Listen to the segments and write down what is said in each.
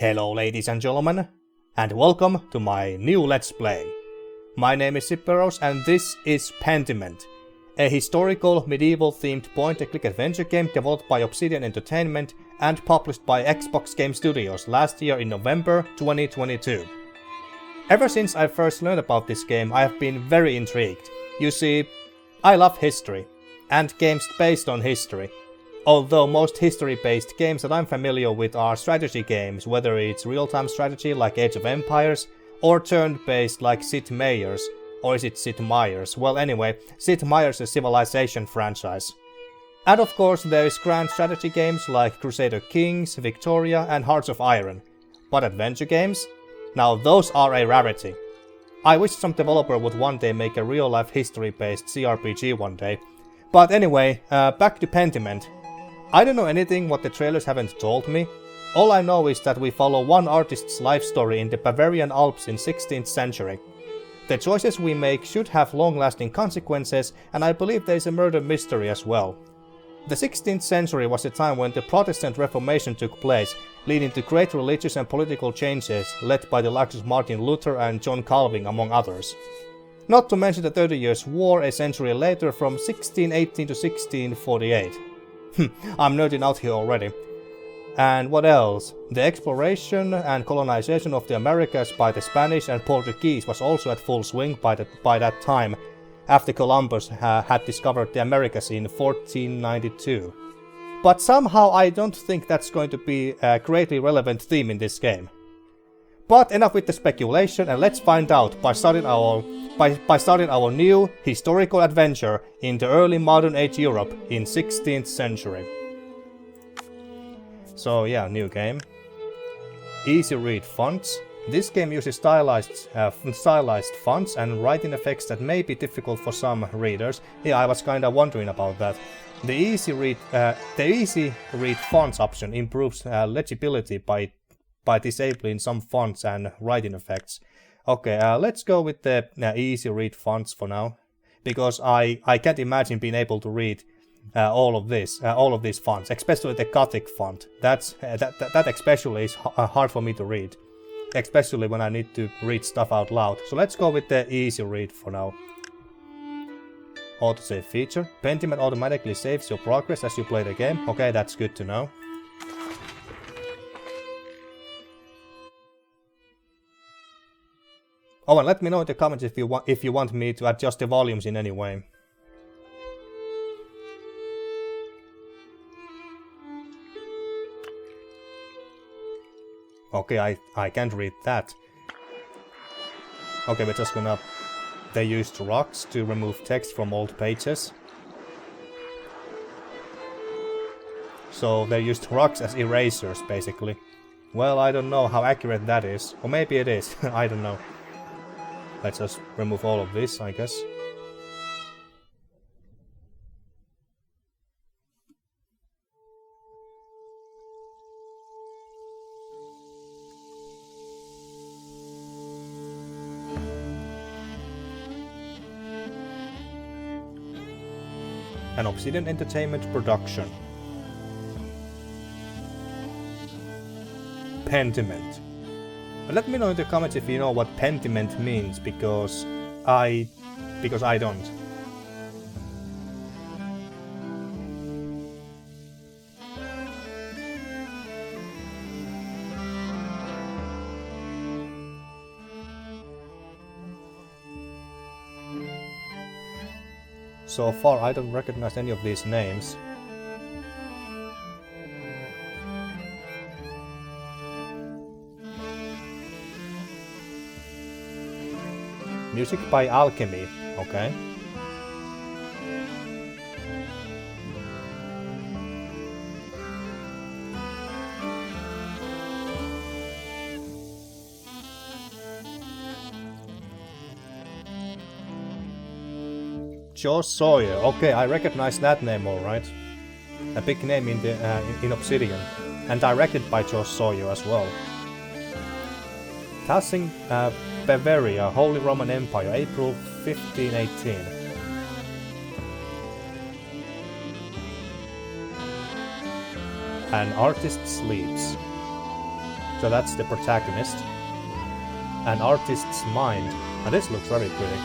Hello ladies and gentlemen, and welcome to my new Let's Play. My name is Siperos and this is Pentiment, a historical medieval themed point-and-click adventure game developed by Obsidian Entertainment and published by Xbox Game Studios last year in November 2022. Ever since I first learned about this game, I have been very intrigued. You see, I love history, and games based on history. Although most history-based games that I'm familiar with are strategy games, whether it's real-time strategy like Age of Empires, or turn-based like Sid Meier's, or is it Sid Meier's? Well anyway, Sid Meier's Civilization franchise. And of course there is grand strategy games like Crusader Kings, Victoria and Hearts of Iron. But adventure games? Now those are a rarity. I wish some developer would one day make a real-life history-based CRPG one day. But anyway, back to Pentiment. I don't know anything what the trailers haven't told me. All I know is that we follow one artist's life story in the Bavarian Alps in 16th century. The choices we make should have long-lasting consequences, and I believe there is a murder mystery as well. The 16th century was a time when the Protestant Reformation took place, leading to great religious and political changes led by the likes of Martin Luther and John Calvin among others. Not to mention the 30 Years' War a century later from 1618 to 1648. I'm nerding out here already. And what else? The exploration and colonization of the Americas by the Spanish and Portuguese was also at full swing by that time, after Columbus had discovered the Americas in 1492. But somehow I don't think that's going to be a greatly relevant theme in this game. But enough with the speculation, and let's find out by starting our new historical adventure in the early modern age Europe in 16th century. So yeah, new game. Easy read fonts. This game uses stylized fonts and writing effects that may be difficult for some readers. Yeah, I was kinda wondering about that. The easy read fonts option improves legibility by disabling some fonts and writing effects. Okay, let's go with the easy read fonts for now, because I can't imagine being able to read all of these fonts, especially the Gothic font. That especially is hard for me to read, especially when I need to read stuff out loud. So let's go with the easy read for now. Autosave feature. Pentiment automatically saves your progress as you play the game. Okay, that's good to know. Oh, and let me know in the comments if you want me to adjust the volumes in any way. Okay, I can't read that. Okay, we're just gonna... They used rocks to remove text from old pages. So they used rocks as erasers, basically. Well, I don't know how accurate that is. Or maybe it is, I don't know. Let's just remove all of this, I guess. An Obsidian Entertainment production. Pentiment. Let me know in the comments if you know what pentiment means, because I don't. So far I don't recognize any of these names. Music by Alchemy, okay. Joe Sawyer, okay, I recognize that name alright. A big name in Obsidian, and directed by Joe Sawyer as well. Passing Bavaria, Holy Roman Empire, April 1518. An artist sleeps. So that's the protagonist. An artist's mind. And this looks very pretty.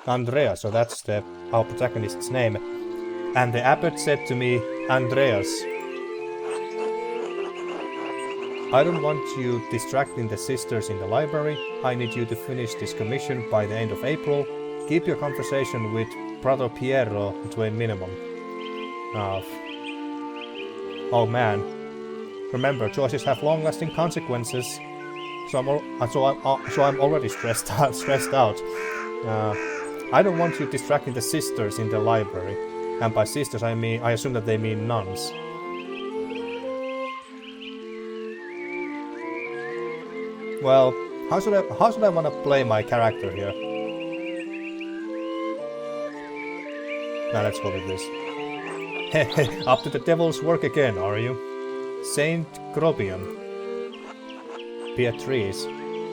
Andreas, so that's our protagonist's name. And the abbot said to me, Andreas, I don't want you distracting the sisters in the library. I need you to finish this commission by the end of April. Keep your conversation with Brother Piero to a minimum. Oh man. Remember, choices have long-lasting consequences. So I'm already stressed out. I don't want you distracting the sisters in the library. And by sisters I assume that they mean nuns. Well, how should I want to play my character here? Now let's go with this. Hehe, up to the devil's work again, are you? Saint Grobian. Beatrice.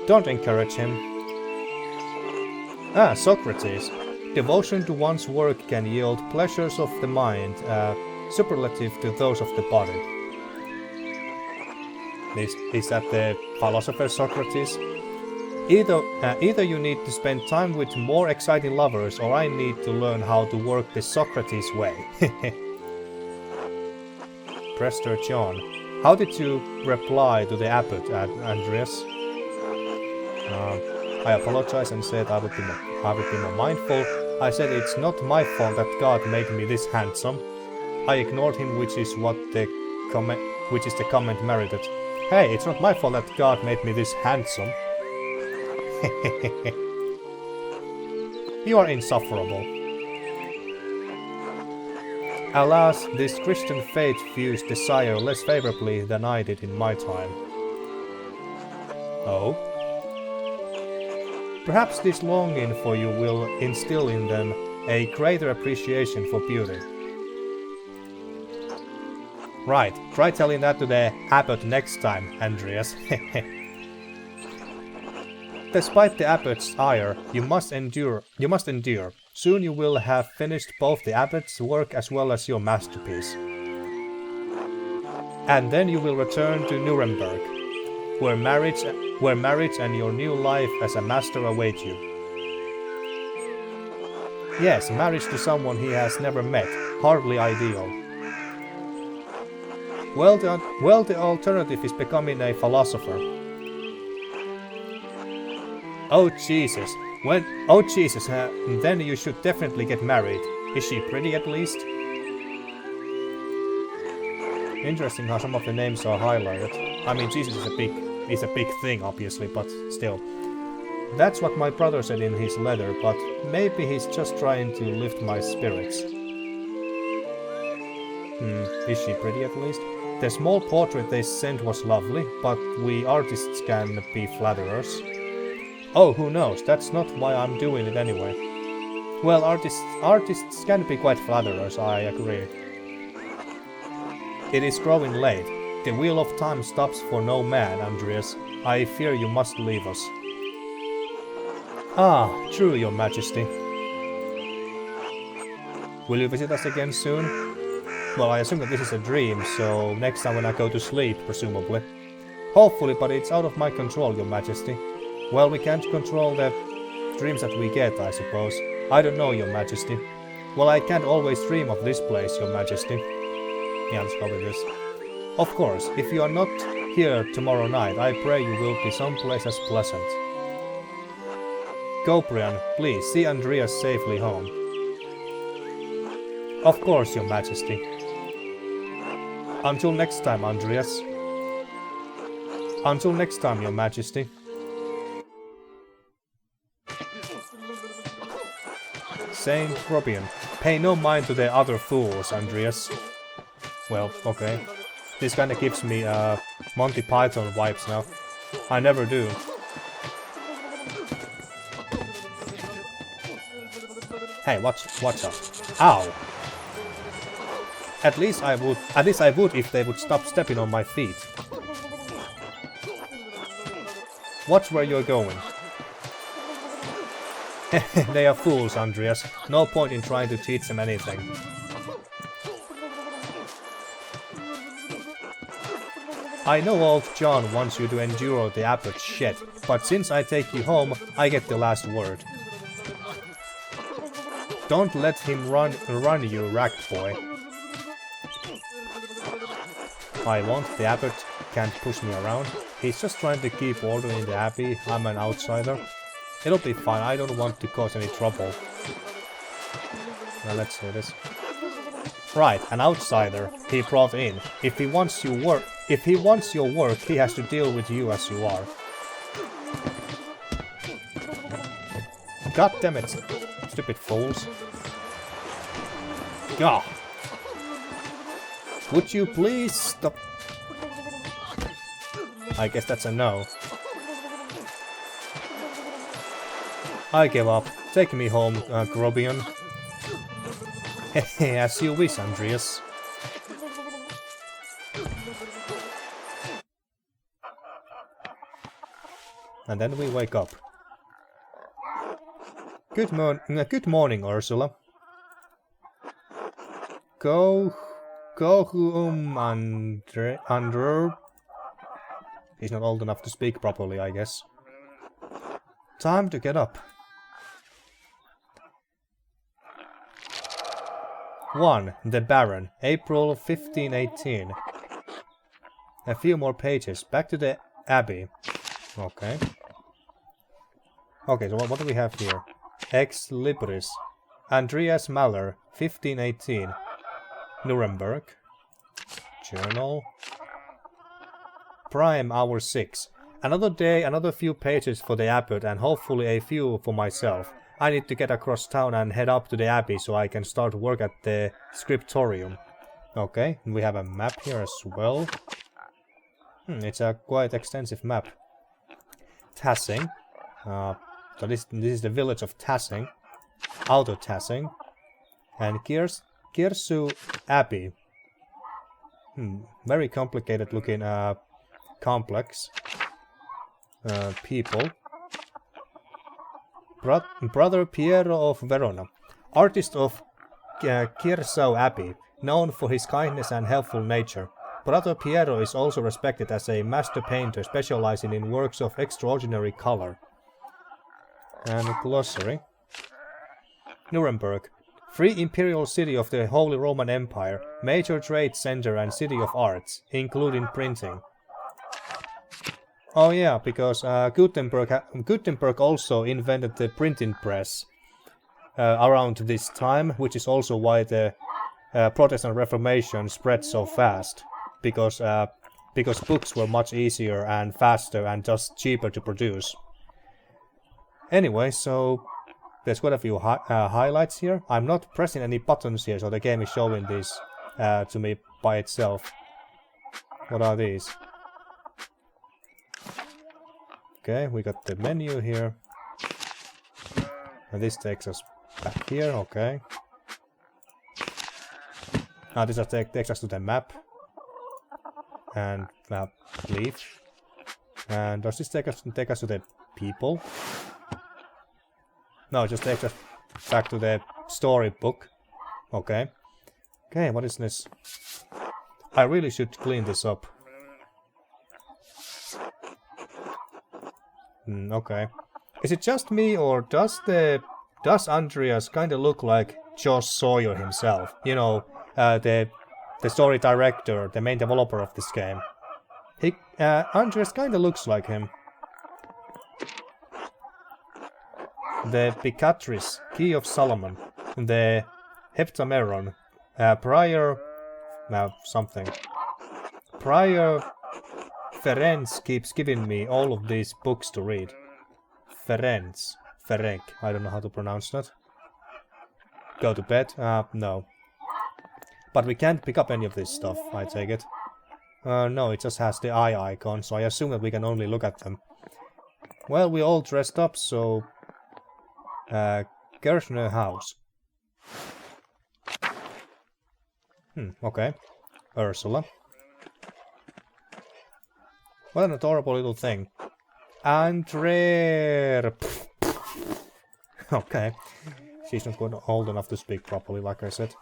Don't encourage him. Socrates. Devotion to one's work can yield pleasures of the mind, superlative to those of the body. Is that the philosopher Socrates? Either you need to spend time with more exciting lovers, or I need to learn how to work the Socrates way. Prester John. How did you reply to the abbot, Andreas? I apologized and said I would be more mindful. I said it's not my fault that God made me this handsome. I ignored him, which is the comment merited. Hey, it's not my fault that God made me this handsome. You are insufferable. Alas, this Christian faith views desire less favorably than I did in my time. Oh? Perhaps this longing for you will instill in them a greater appreciation for beauty. Right, try telling that to the abbot next time, Andreas. Despite the abbot's ire, you must endure. Soon you will have finished both the abbot's work as well as your masterpiece. And then you will return to Nuremberg, where marriage and your new life as a master await you. Yes, marriage to someone he has never met, hardly ideal. Well, the alternative is becoming a philosopher. Oh Jesus, then you should definitely get married. Is she pretty at least? Interesting how some of the names are highlighted. I mean, Jesus is a big thing, obviously, but still. That's what my brother said in his letter, but maybe he's just trying to lift my spirits. Is she pretty at least? The small portrait they sent was lovely, but we artists can be flatterers. Oh, who knows, that's not why I'm doing it anyway. Well, artists can be quite flatterers, I agree. It is growing late. The wheel of time stops for no man, Andreas. I fear you must leave us. Ah, true, your majesty. Will you visit us again soon? Well, I assume that this is a dream, so next time when I go to sleep, presumably. Hopefully, but it's out of my control, your majesty. Well, we can't control the dreams that we get, I suppose. I don't know, your majesty. Well, I can't always dream of this place, your majesty. Yeah, let's go with this. Of course, if you are not here tomorrow night, I pray you will be someplace as pleasant. Gobrian, please, see Andreas safely home. Of course, your majesty. Until next time, Andreas. Until next time, your majesty. Saint Grobian, pay no mind to the other fools, Andreas. Well, okay. This kinda gives me Monty Python vibes now. I never do. Hey, watch up. Ow! At least I would if they would stop stepping on my feet. Watch where you're going. They are fools, Andreas. No point in trying to teach them anything. I know old John wants you to endure the abbot's shit, but since I take you home, I get the last word. Don't let him run you, ragged boy. I won't, the abbot can't push me around. He's just trying to keep order in the abbey, I'm an outsider. It'll be fine, I don't want to cause any trouble. Now let's see this. Right, an outsider he brought in. If he wants your work, he has to deal with you as you are. God damn it, stupid fools. Gah. Would you please stop? I guess that's a no. I give up. Take me home, Grobian. Hehe, as you wish, Andreas. And then we wake up. Good morning, Ursula. Go Andrew. He's not old enough to speak properly, I guess. Time to get up. 1. The Baron, April 1518. A few more pages. Back to the Abbey. Okay. Okay, so what do we have here? Ex Libris. Andreas Maler, 1518. Nuremberg. Journal. Prime hour 6. Another day, another few pages for the abbot and hopefully a few for myself. I need to get across town and head up to the abbey so I can start work at the scriptorium. Okay, we have a map here as well. It's a quite extensive map. Tassing. So this is the village of Tassing. Outer Tassing. And Kirsu Abbey. Very complicated looking complex. People. Brother Piero of Verona, artist of Kirsau Abbey, known for his kindness and helpful nature. Brother Piero is also respected as a master painter specializing in works of extraordinary color. And glossary. Nuremberg, free imperial city of the Holy Roman Empire, major trade center and city of arts, including printing. Oh yeah, because Gutenberg also invented the printing press around this time, which is also why the Protestant Reformation spread so fast, because books were much easier and faster and just cheaper to produce. Anyway, so there's quite a few highlights here. I'm not pressing any buttons here, so the game is showing these to me by itself. What are these? Okay, we got the menu here. And this takes us back here, okay. This takes us to the map. And leave. And does this take us to the people? No, it just takes us back to the storybook. Okay. Okay, what is this? I really should clean this up. Okay. Is it just me, or does Andreas kind of look like Josh Sawyer himself? You know, the story director, the main developer of this game. Andreas kind of looks like him. The Picatrice, Key of Solomon, the Heptameron, Prior something. Prior Ferenc keeps giving me all of these books to read. Ferenc, I don't know how to pronounce that. Go to bed? No. But we can't pick up any of this stuff, I take it. No, it just has the eye icon, so I assume that we can only look at them. Well, we're all dressed up, so... Kirchner House. Okay. Ursula. What an adorable little thing. Andrea. Okay. She's not old enough to speak properly, like I said.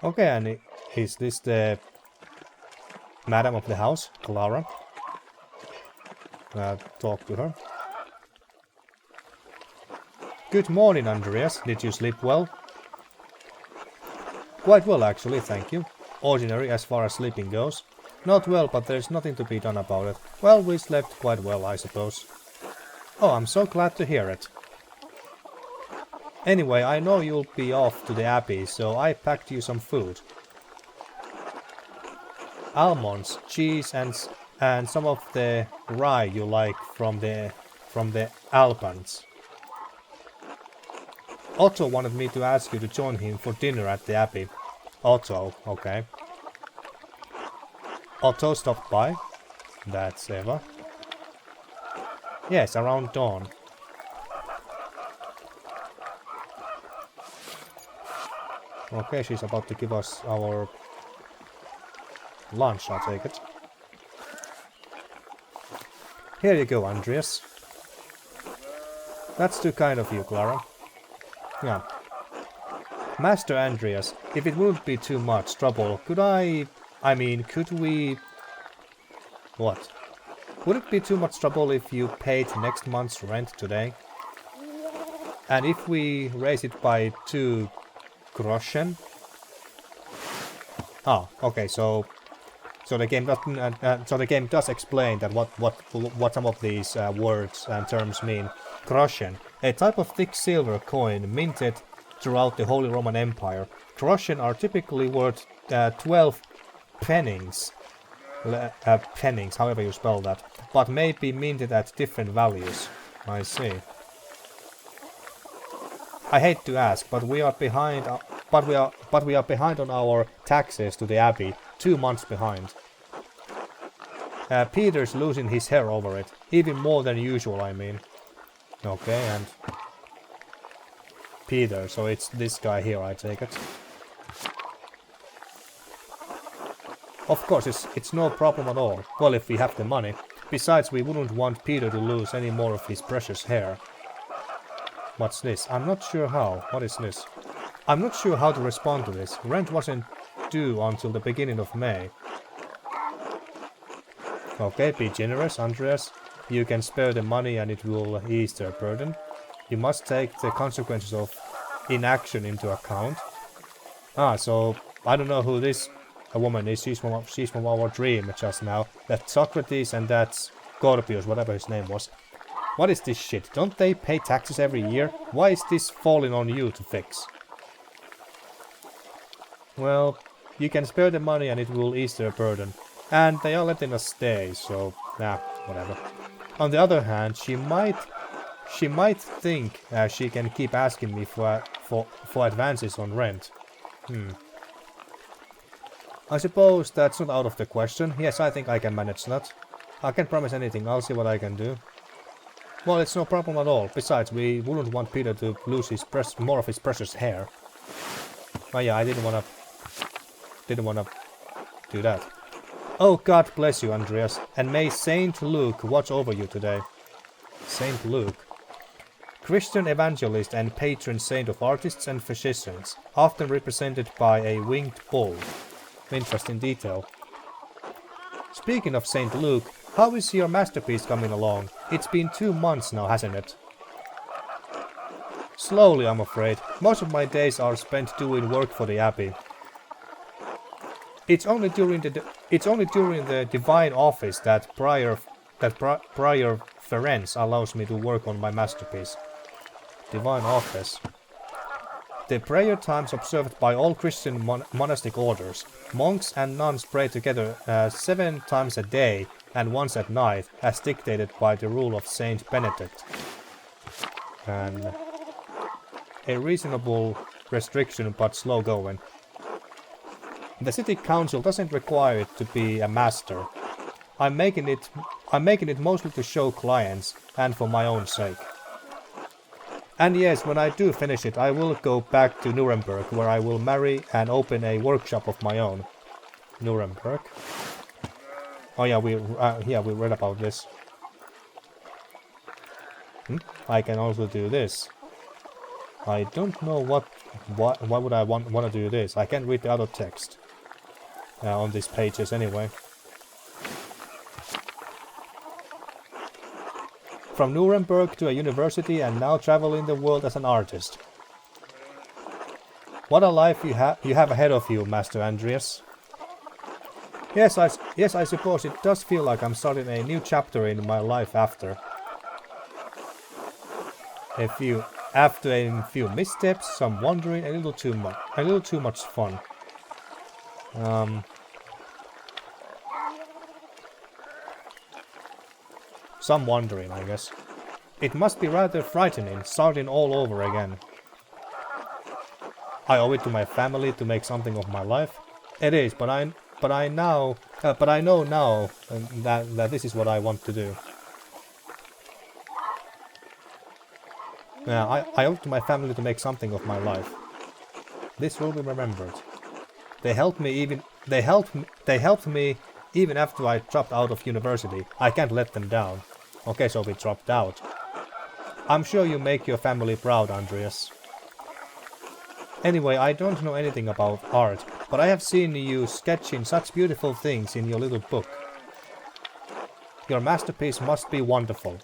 Okay, and is this the Madam of the house, Clara. Talk to her. Good morning, Andreas. Did you sleep well? Quite well, actually, thank you. Ordinary as far as sleeping goes. Not well, but there's nothing to be done about it. Well, we slept quite well, I suppose. Oh, I'm so glad to hear it. Anyway, I know you'll be off to the Abbey, so I packed you some food. Almonds, cheese, and some of the rye you like from the Alpans. Otto wanted me to ask you to join him for dinner at the Abbey. Otto, okay. Otto stopped by. That's Eva. Yes, around dawn. Okay, she's about to give us our lunch, I take it. Here you go, Andreas. That's too kind of you, Clara. Yeah. Master Andreas, if it wouldn't be too much trouble, could we... What? Would it be too much trouble if you paid next month's rent today? And if we raise it by 2 groschen? Ah, okay, so the game does explain that what some of these words and terms mean. Groschen, a type of thick silver coin minted throughout the Holy Roman Empire. Groschen are typically worth 12 pfennigs, pfennigs, however you spell that, but may be minted at different values. I see. I hate to ask, but we are behind. But we are behind on our taxes to the Abbey. 2 months behind. Peter's losing his hair over it, even more than usual, I mean. Okay, and Peter, so it's this guy here, I take it. Of course, it's no problem at all. Well, if we have the money. Besides, we wouldn't want Peter to lose any more of his precious hair. What's this? I'm not sure how. What is this? I'm not sure how to respond to this. Rent wasn't due until the beginning of May. Okay, be generous, Andreas. You can spare the money and it will ease their burden. You must take the consequences of inaction into account. Ah, so I don't know who this woman is. She's from our dream just now. That's Socrates and that's Scorpius, whatever his name was. What is this shit? Don't they pay taxes every year? Why is this falling on you to fix? Well, you can spare the money and it will ease their burden. And they are letting us stay, so nah, whatever. On the other hand, she might think she can keep asking me for advances on rent. I suppose that's not out of the question. Yes, I think I can manage that. I can't promise anything. I'll see what I can do. Well, it's no problem at all. Besides, we wouldn't want Peter to lose more of his precious hair. Oh yeah, I didn't wanna do that. Oh, God bless you, Andreas, and may Saint Luke watch over you today. Saint Luke. Christian evangelist and patron saint of artists and physicians, often represented by a winged bull. Interesting detail. Speaking of Saint Luke, how is your masterpiece coming along? It's been 2 months now, hasn't it? Slowly, I'm afraid. Most of my days are spent doing work for the Abbey. It's only during the divine office that Prior Ferenc allows me to work on my masterpiece. Divine office. The prayer times observed by all Christian monastic orders. Monks and nuns pray together 7 times a day and once at night, as dictated by the rule of Saint Benedict. And a reasonable restriction, but slow going. The city council doesn't require it to be a master. I'm making it mostly to show clients and for my own sake. And yes, when I do finish it, I will go back to Nuremberg, where I will marry and open a workshop of my own. Nuremberg. Oh yeah, we read about this. I can also do this. I don't know why would I want to do this. I can't read the other text on these pages anyway. from Nuremberg to a university and now traveling the world as an artist. What a life you have ahead of you, Master Andreas. Yes, I suppose it does feel like I'm starting a new chapter in my life after a few missteps, some wandering, a little too much fun. Some wandering, I guess. It must be rather frightening, starting all over again. I owe it to my family to make something of my life. It is, but I know now that this is what I want to do. Yeah, I owe it to my family to make something of my life. This will be remembered. They helped me even after I dropped out of university. I can't let them down. Okay, so we dropped out. I'm sure you make your family proud, Andreas. Anyway, I don't know anything about art, but I have seen you sketching such beautiful things in your little book. Your masterpiece must be wonderful.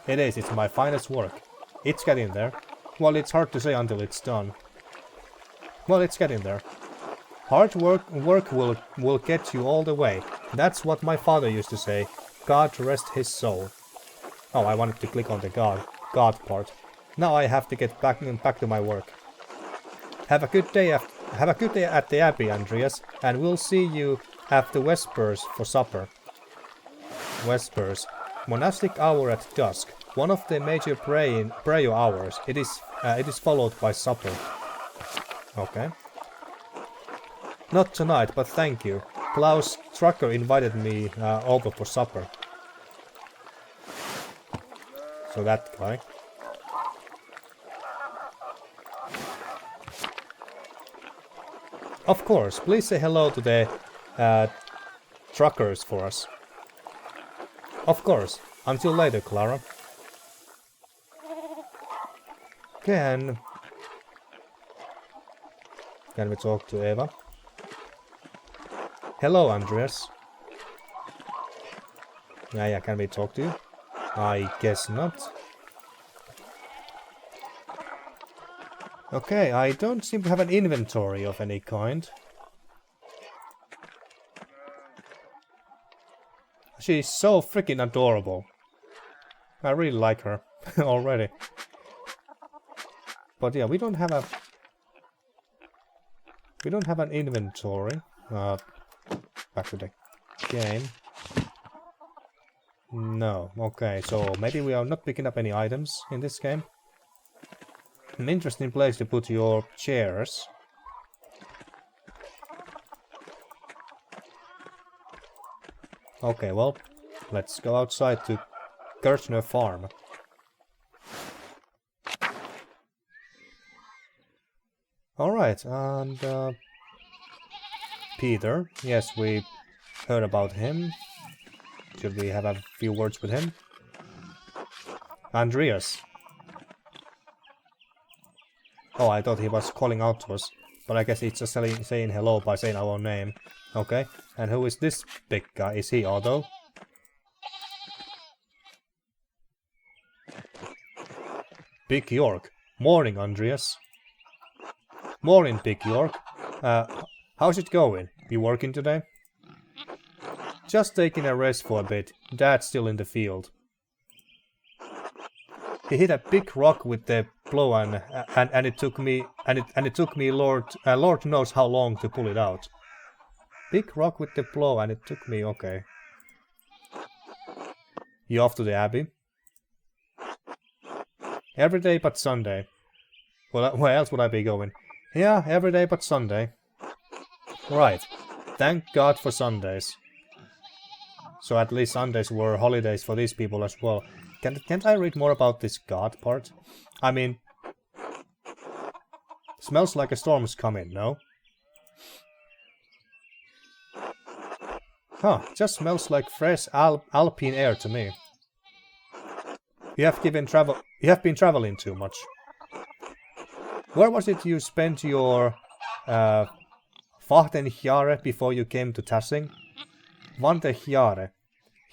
It is, it's my finest work. It's getting there. Well, it's hard to say until it's done. Well, it's getting there. Hard work will get you all the way. That's what my father used to say. God rest his soul. Oh, I wanted to click on the God part. Now I have to get back to my work. Have a good day at the Abbey, Andreas, and we'll see you after Vespers for supper. Vespers, monastic hour at dusk, one of the major prayer hours. It is followed by supper. Okay. Not tonight, but thank you. Klaus Trucker invited me over for supper. So that guy. Of course, please say hello to the truckers for us. Of course. Until later, Clara. Can we talk to Eva? Hello, Andreas. Yeah, can we talk to you? I guess not. Okay, I don't seem to have an inventory of any kind. She's so freaking adorable. I really like her already. But yeah, we don't have an inventory. Back to the game. No, okay, so maybe we are not picking up any items in this game. An interesting place to put your chairs. Okay, well, let's go outside to Kirchner Farm. Alright, and Peter, yes, we heard about him. Should we have a few words with him? Andreas. Oh, I thought he was calling out to us, but I guess he's just saying hello by saying our name. Okay, and who is this big guy? Is he Otto? Big York. Morning, Andreas. Morning, Big York. How's it going? You working today? Just taking a rest for a bit. Dad's still in the field. He hit a big rock with the plow and it took me Lord knows how long to pull it out. Big rock with the plow and it took me, okay. You off to the Abbey? Every day but Sunday. Well, where else would I be going? Yeah, every day but Sunday. Right. Thank God for Sundays. So at least Sundays were holidays for these people as well. Can't I read more about this God part? I mean... Smells like a storm's coming, no? Huh, just smells like fresh alpine air to me. You have been traveling too much. Where was it you spent your 15 jaar before you came to Tassing? 20 jaar.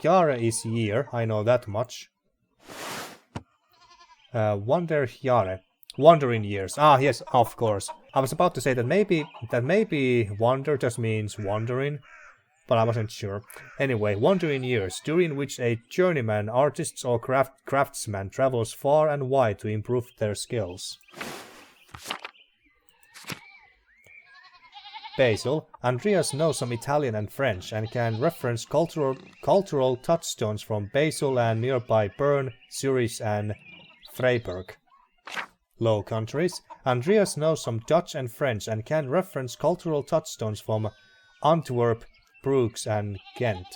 Jahre is year, I know that much. Wanderjahre. Wandering years. Ah, yes, of course. I was about to say that maybe wander just means wandering, but I wasn't sure. Anyway, wandering years, during which a journeyman, artist or craftsman travels far and wide to improve their skills. Basil. Andreas knows some Italian and French and can reference cultural touchstones from Basel and nearby Bern, Zurich and Freiburg. Low Countries. Andreas knows some Dutch and French and can reference cultural touchstones from Antwerp, Bruges and Ghent.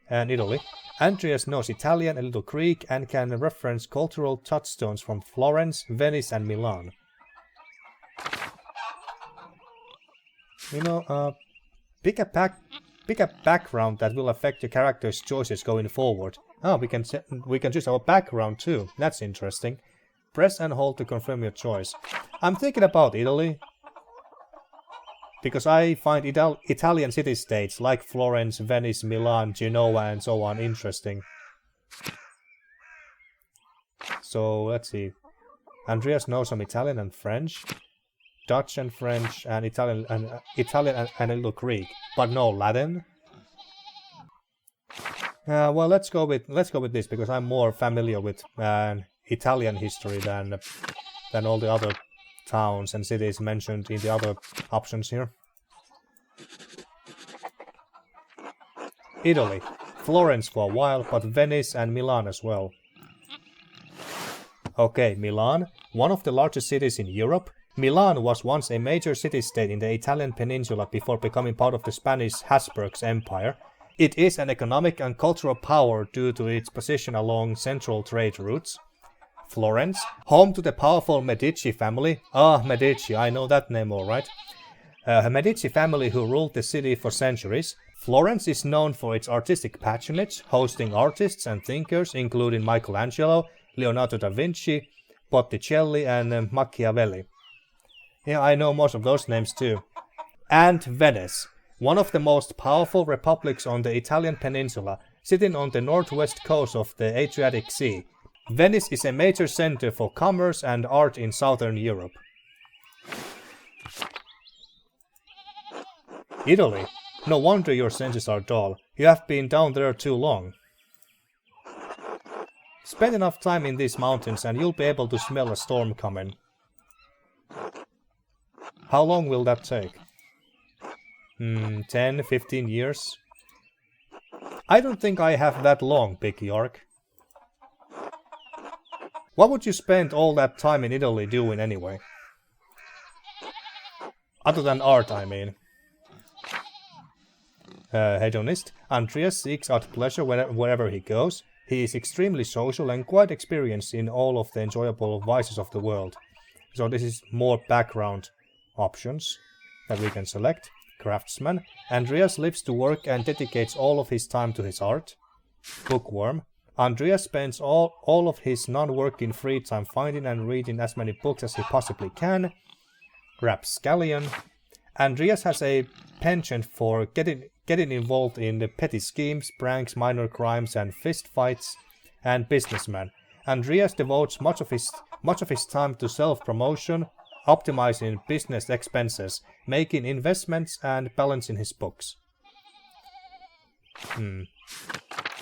And Italy. Andreas knows Italian, a little Greek and can reference cultural touchstones from Florence, Venice and Milan. You know, pick a background that will affect your character's choices going forward. Oh, we can choose our background too. That's interesting. Press and hold to confirm your choice. I'm thinking about Italy, because I find Italian city-states like Florence, Venice, Milan, Genoa and so on interesting. So, let's see. Andreas knows some Italian and French. Dutch and French and Italian and a little Greek, but no Latin. Well, let's go with this because I'm more familiar with Italian history than all the other towns and cities mentioned in the other options here. Italy, Florence for a while, but Venice and Milan as well. Okay, Milan, one of the largest cities in Europe. Milan was once a major city-state in the Italian peninsula before becoming part of the Spanish Habsburg Empire. It is an economic and cultural power due to its position along central trade routes. Florence, home to the powerful Medici family. Ah, Medici, I know that name alright. A Medici family who ruled the city for centuries. Florence is known for its artistic patronage, hosting artists and thinkers including Michelangelo, Leonardo da Vinci, Botticelli and Machiavelli. Yeah, I know most of those names too. And Venice, one of the most powerful republics on the Italian peninsula, sitting on the northwest coast of the Adriatic Sea. Venice is a major center for commerce and art in southern Europe. Italy. No wonder your senses are dull. You have been down there too long. Spend enough time in these mountains and you'll be able to smell a storm coming. How long will that take? 10, 15 years? I don't think I have that long, Big York. What would you spend all that time in Italy doing anyway? Other than art, I mean. Hedonist. Andreas seeks out pleasure wherever he goes. He is extremely social and quite experienced in all of the enjoyable vices of the world. So this is more background options that we can select. Craftsman. Andreas lives to work and dedicates all of his time to his art. Bookworm. Andreas spends all of his non-working free time finding and reading as many books as he possibly can. Rapscallion. Andreas has a penchant for getting involved in the petty schemes, pranks, minor crimes and fist fights. And businessman. Andreas devotes much of his time to self-promotion, optimizing business expenses, making investments and balancing his books.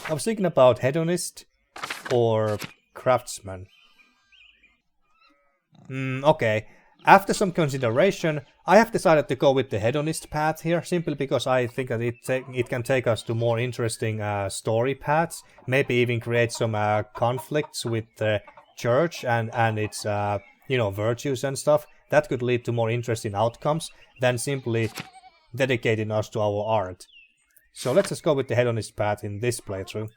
I was thinking about hedonist or craftsman. Okay. After some consideration, I have decided to go with the hedonist path here, simply because I think that it can take us to more interesting story paths, maybe even create some conflicts with the church and its virtues and stuff. That could lead to more interesting outcomes than simply dedicating us to our art. So let's just go with the hedonist path in this playthrough.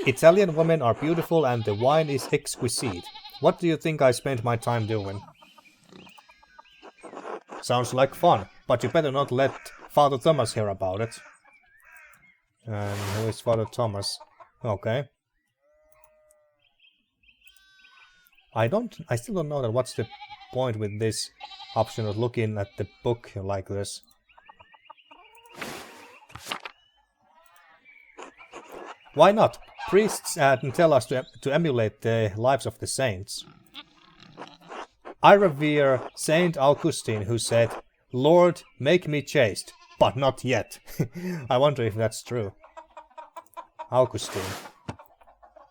Italian women are beautiful and the wine is exquisite. What do you think I spent my time doing? Sounds like fun, but you better not let Father Thomas hear about it. And who is Father Thomas? Okay. I still don't know that what's the point with this option of looking at the book like this. Why not? Priests tell us to emulate the lives of the saints. I revere Saint Augustine, who said, "Lord, make me chaste, but not yet." I wonder if that's true. Augustine.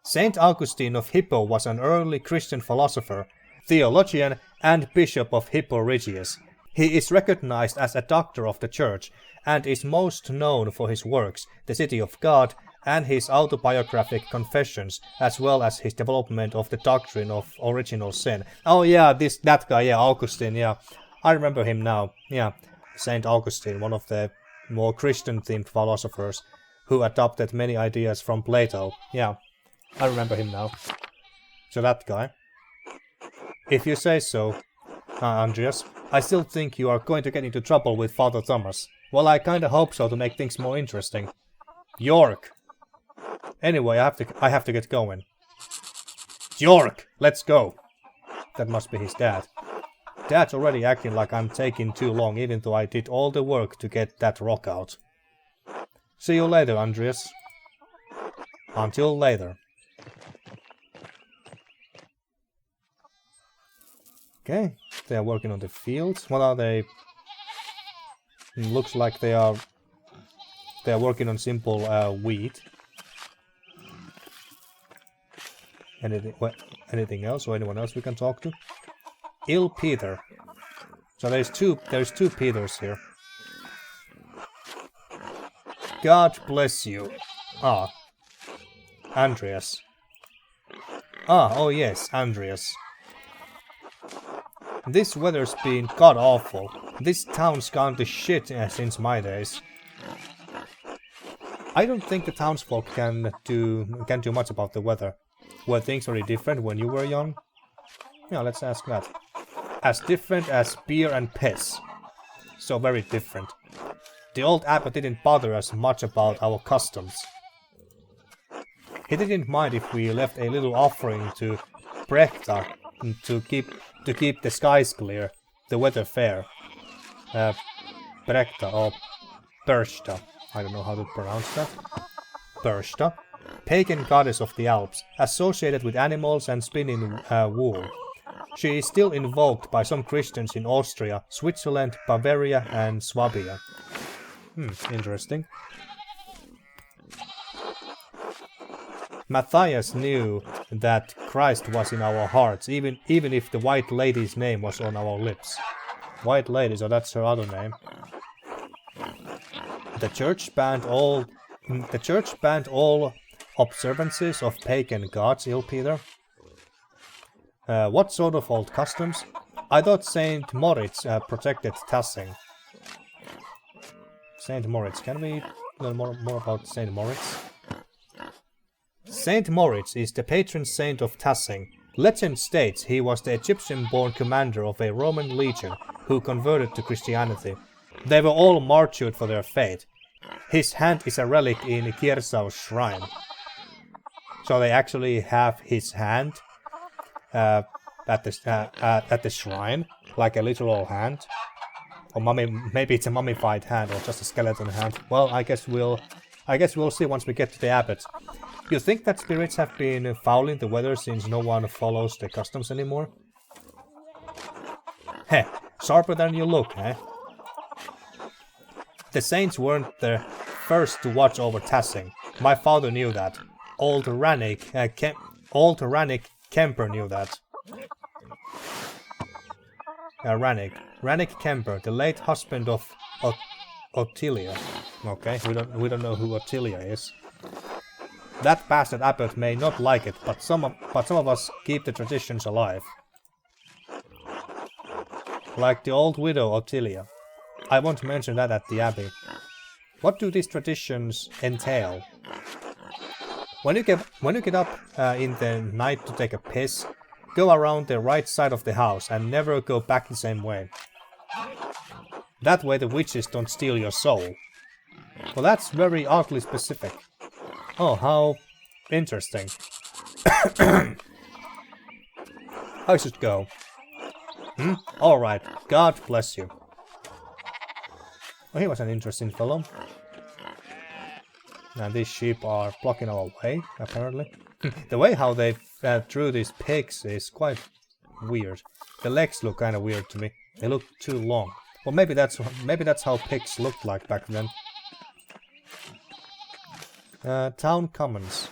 Saint Augustine of Hippo was an early Christian philosopher, theologian, and bishop of Hippo Regius. He is recognized as a doctor of the church, and is most known for his works, The City of God, and his autobiographic confessions, as well as his development of the doctrine of original sin. Oh yeah, that guy, yeah, Augustine, yeah. I remember him now, yeah. Saint Augustine, one of the more Christian-themed philosophers, who adopted many ideas from Plato. Yeah, I remember him now. So that guy. If you say so, Andreas, I still think you are going to get into trouble with Father Thomas. Well, I kinda hope so to make things more interesting. York! Anyway, I have to get going. York! Let's go! That must be his dad. Dad's already acting like I'm taking too long, even though I did all the work to get that rock out. See you later, Andreas. Until later. Okay, they are working on the fields. What are they? Looks like they are working on simple wheat. Anything else or anyone else we can talk to? Il Peter. So there's two Peters here. God bless you. Ah. Andreas. Oh yes, Andreas. This weather's been god awful. This town's gone to shit since my days. I don't think the townsfolk can do much about the weather. Were things very different when you were young? Yeah, let's ask that. As different as beer and piss. So very different. The old abbot didn't bother us much about our customs. He didn't mind if we left a little offering to Brechta to keep the skies clear, the weather fair. Brechta or Berchta, I don't know how to pronounce that. Berchta, pagan goddess of the Alps, associated with animals and spinning wool. She is still invoked by some Christians in Austria, Switzerland, Bavaria and Swabia. Interesting. Matthias knew that Christ was in our hearts, even if the White Lady's name was on our lips. White Lady, so that's her other name. The church banned all observances of pagan gods, Il Peter. What sort of old customs? I thought Saint Moritz protected Tassing. Saint Moritz, can we learn more about Saint Moritz? Saint Moritz is the patron saint of Tassing. Legend states he was the Egyptian-born commander of a Roman legion who converted to Christianity. They were all martyred for their faith. His hand is a relic in Kiersau's shrine. So they actually have his hand at the shrine, like a literal hand. Or maybe it's a mummified hand or just a skeleton hand. Well, I guess we'll see once we get to the abbot. You think that spirits have been fouling the weather since no one follows the customs anymore? Heh, sharper than you look, eh? The saints weren't the first to watch over Tassing. My father knew that. Old Rannick Kemper knew that. Rannick Kemper, the late husband of Ottilia. Okay, we don't know who Ottilia is. That bastard abbot may not like it, but some of us keep the traditions alive. Like the old widow Ottilia. I won't mention that at the abbey. What do these traditions entail? When you get up in the night to take a piss, go around the right side of the house and never go back the same way. That way the witches don't steal your soul. Well, that's very oddly specific. Oh, how interesting. I should go. Alright, God bless you. Oh, he was an interesting fellow. And these sheep are blocking our way, apparently. The way how they drew these pigs is quite weird. The legs look kind of weird to me. They look too long. Well, maybe that's how pigs looked like back then. Town Commons.